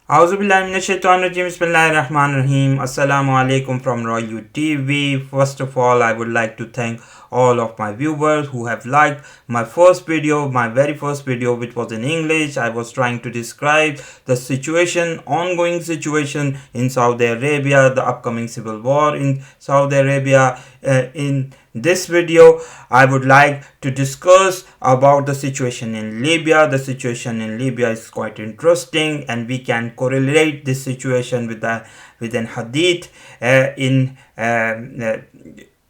Auzubillahiminash-shaytanir-rajim. Bismillahir-rahmanir-rahim. Assalamu alaikum from Royal TV. First of all, I would like to thank all of my viewers who have liked my first video, my very first video, which was in English. I was trying to describe the situation, ongoing situation in Saudi Arabia, the upcoming civil war in Saudi Arabia. In this video, I would like to discuss about the situation in Libya. The situation in Libya is quite interesting, and we can correlate this situation with an hadith in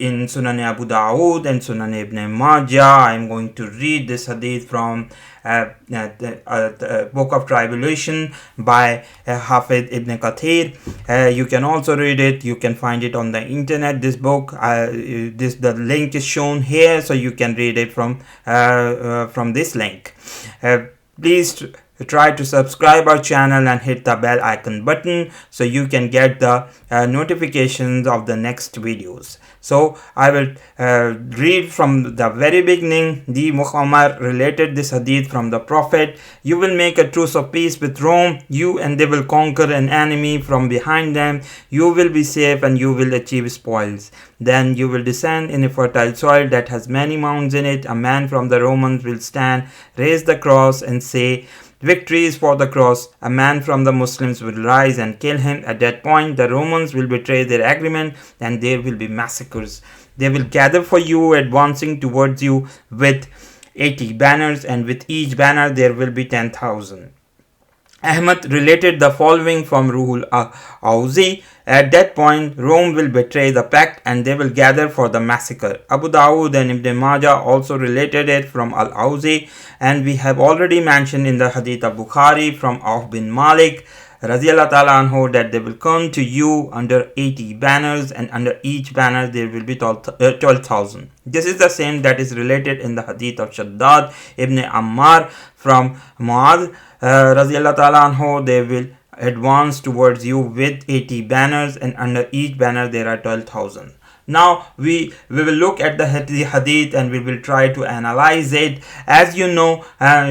Sunan Abu Dawood and Sunan Ibn Majah. I am going to read this hadith from the Book of Tribulation by Hafid Ibn Kathir. You can also read it. You can find it on the internet. This book, the link is shown here, so you can read it from this link. Please try to subscribe our channel and hit the bell icon button so you can get the notifications of the next videos. So I will read from the very beginning. The Muhammad related this hadith from the Prophet. You will make a truce of peace with Rome, you and they will conquer an enemy from behind them. You will be safe and you will achieve spoils. Then you will descend in a fertile soil that has many mounds in it. A man from the Romans will stand, raise the cross and say, "Victory is for the cross." A man from the Muslims will rise and kill him. At that point, the Romans will betray their agreement and there will be massacres. They will gather for you, advancing towards you with 80 banners, and with each banner there will be 10,000. Ahmad related the following from Ruhul Auzi. At that point, Rome will betray the pact and they will gather for the massacre. Abu Dawood and Ibn Majah also related it from Al-Auzi, and we have already mentioned in the Hadith of Bukhari from Auf bin Malik Radiyallahu ta'ala anhu that they will come to you under 80 banners, and under each banner there will be 12,000. This is the same that is related in the Hadith of Shaddad ibn Ammar from Mu'adh Radiyallahu ta'ala anhu. They will advance towards you with 80 banners, and under each banner there are 12,000. Now we will look at the hadith and we will try to analyze it. As you know,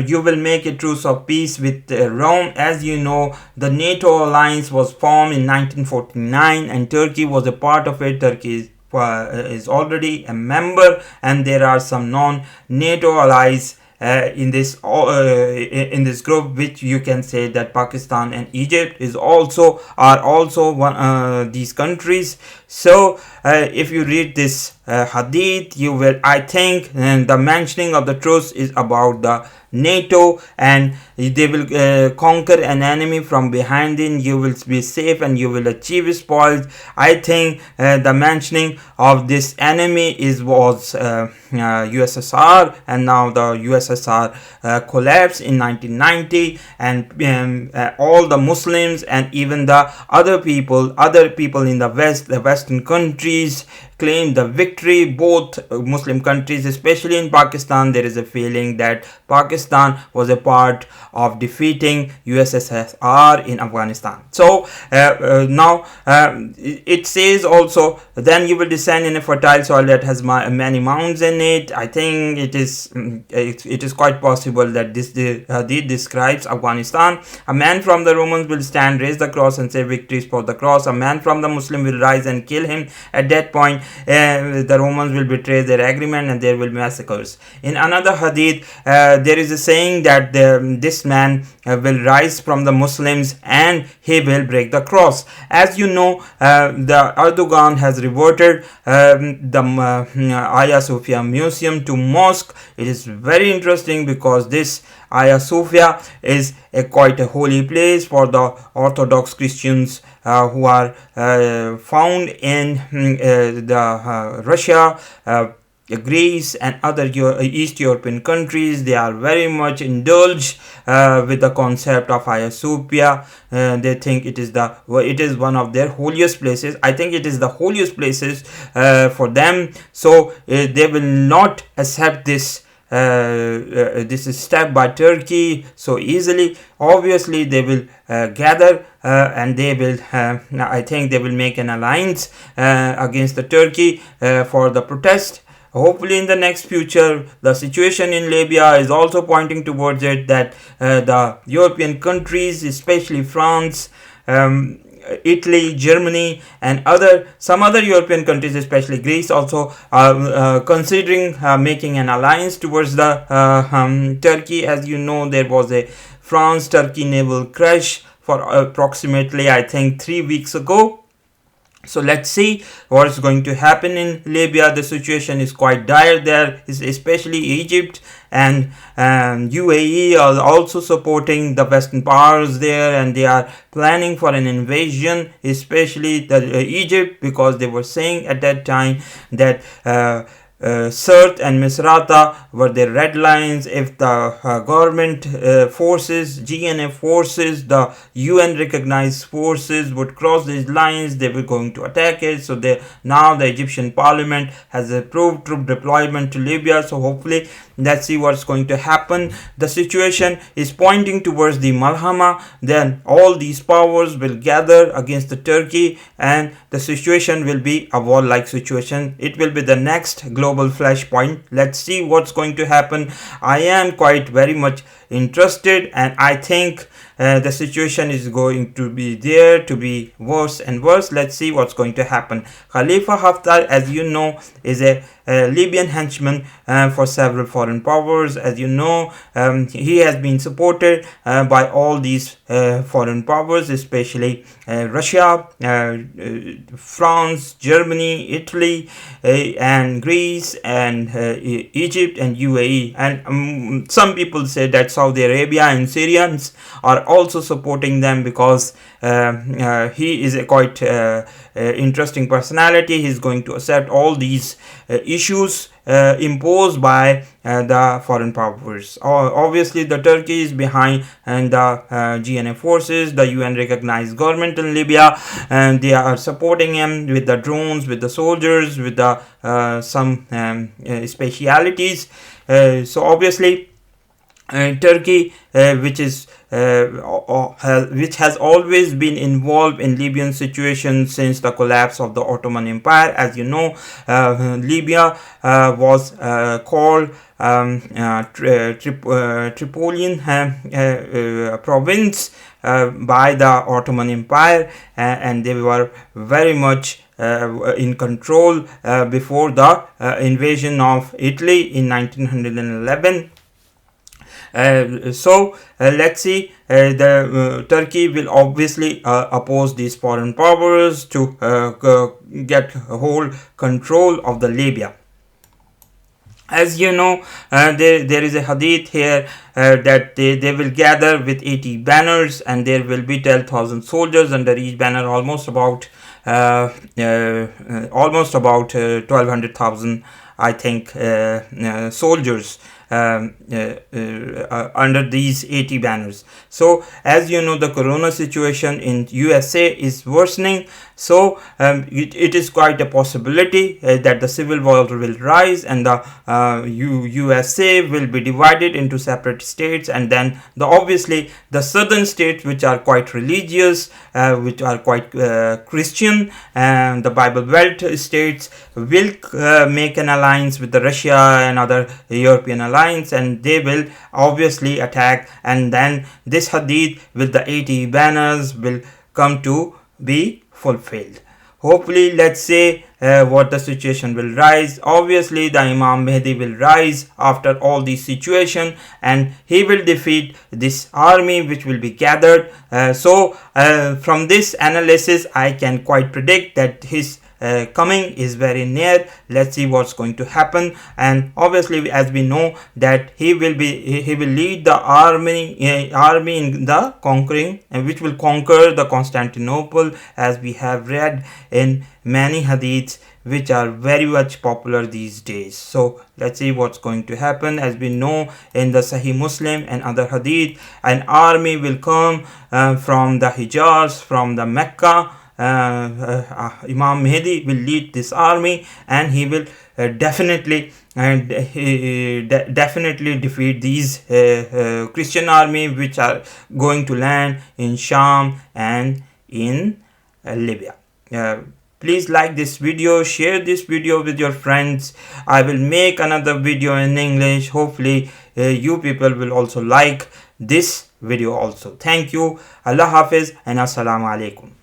you will make a truce of peace with Rome. As you know, the NATO alliance was formed in 1949 and Turkey was a part of it. Turkey is already a member, and there are some non-NATO allies in this group, which you can say that Pakistan and Egypt are also one these countries. So if you read this hadith, you will, I think, the mentioning of the truce is about the NATO, and they will conquer an enemy from behind them. You will be safe and you will achieve spoils. I think the mentioning of this enemy was USSR, and now the USSR collapsed in 1990, and all the Muslims and even the other people in the Western countries claimed the victory. Both Muslim countries, especially in Pakistan, there is a feeling that Pakistan was a part of defeating USSR in Afghanistan. So now it says also, then you will descend in a fertile soil that has many mounds in it. I think it is quite possible that this hadith describes Afghanistan. A man from the Romans will stand, raise the cross and say, "Victory is for the cross." A man from the Muslim will rise and kill him. At that point, the Romans will betray their agreement and there will be massacres. In another hadith, there is a saying that this man will rise from the Muslims and he will break the cross. As you know, the Erdogan has reverted the Hagia Sophia Museum to mosque. It is very interesting because this Hagia Sophia is quite a holy place for the Orthodox Christians who are found in Russia, Greece and other East European countries. They are very much indulged with the concept of Hagia Sophia. They think it is one of their holiest places. I think it is the holiest places for them. So they will not accept this step by Turkey so easily. Obviously they will gather and they will I think they will make an alliance against the Turkey for the protest hopefully in the next future the situation in Libya is also pointing towards it, that the European countries, especially France, Italy, Germany, and some other European countries, especially Greece, also are considering making an alliance towards the Turkey. As you know, there was a France-Turkey naval crash for approximately, I think, 3 weeks ago. So let's see what is going to happen in Libya. The situation is quite dire there, especially Egypt and UAE are also supporting the Western powers there, and they are planning for an invasion, especially Egypt, because they were saying at that time that Sirte and Misrata were the red lines. If the government forces, GNA forces, the UN recognized forces would cross these lines, they were going to attack it. So now the Egyptian parliament has approved troop deployment to Libya. So hopefully let's see what's going to happen. The situation is pointing towards the Malhama. Then all these powers will gather against the Turkey, and the situation will be a war-like situation. It will be the next global flashpoint. Let's see what's going to happen. I am quite very much interested, and I think the situation is going to be there to be worse and worse. Let's see what's going to happen. Khalifa Haftar, as you know, is a Libyan henchman for several foreign powers. As you know, he has been supported by all these foreign powers, especially Russia, France, Germany, Italy, and Greece, and Egypt and UAE. And some people say that Saudi Arabia and Syrians are also supporting them, because he is a quite interesting personality. He's going to accept all these issues imposed by the foreign powers. Obviously, the Turkey is behind, and the GNA forces, the UN recognized government in Libya, and they are supporting him with the drones, with the soldiers, with the some specialities. So obviously, Turkey, which has always been involved in Libyan situation since the collapse of the Ottoman Empire. As you know, Libya was called Tripolitan province by the Ottoman Empire, and they were very much in control before the invasion of Italy in 1911. Let's see, the Turkey will obviously oppose these foreign powers to get whole control of the Libya. As you know, there is a hadith here that they will gather with 80 banners, and there will be 10,000 soldiers under each banner, almost about 1,200,000, I think, soldiers under these 80 banners. So as you know, the corona situation in USA is worsening, so it is quite a possibility that the civil war will rise, and the USA will be divided into separate states, and then obviously the southern states, which are quite religious, which are quite Christian, and the Bible Belt states will make an alliance with the Russia and other European alliance, and they will obviously attack, and then this hadith with the 80 banners will come to be fulfilled. Hopefully, let's say what the situation will rise. Obviously, the Imam Mahdi will rise after all these situation, and he will defeat this army which will be gathered. From this analysis, I can quite predict that his coming is very near. Let's see what's going to happen. And obviously, as we know, that he will lead the army in the conquering, and which will conquer the Constantinople, as we have read in many hadiths which are very much popular these days. So let's see what's going to happen. As we know, in the Sahih Muslim and other hadith, an army will come from the Hijaz, from the Mecca. Imam Mahdi will lead this army, and he will definitely defeat these Christian army which are going to land in Sham and in Libya. Please like this video, share this video with your friends. I will make another video in English. Hopefully you people will also like this video also. Thank you. Allah Hafiz and Assalamu alaikum.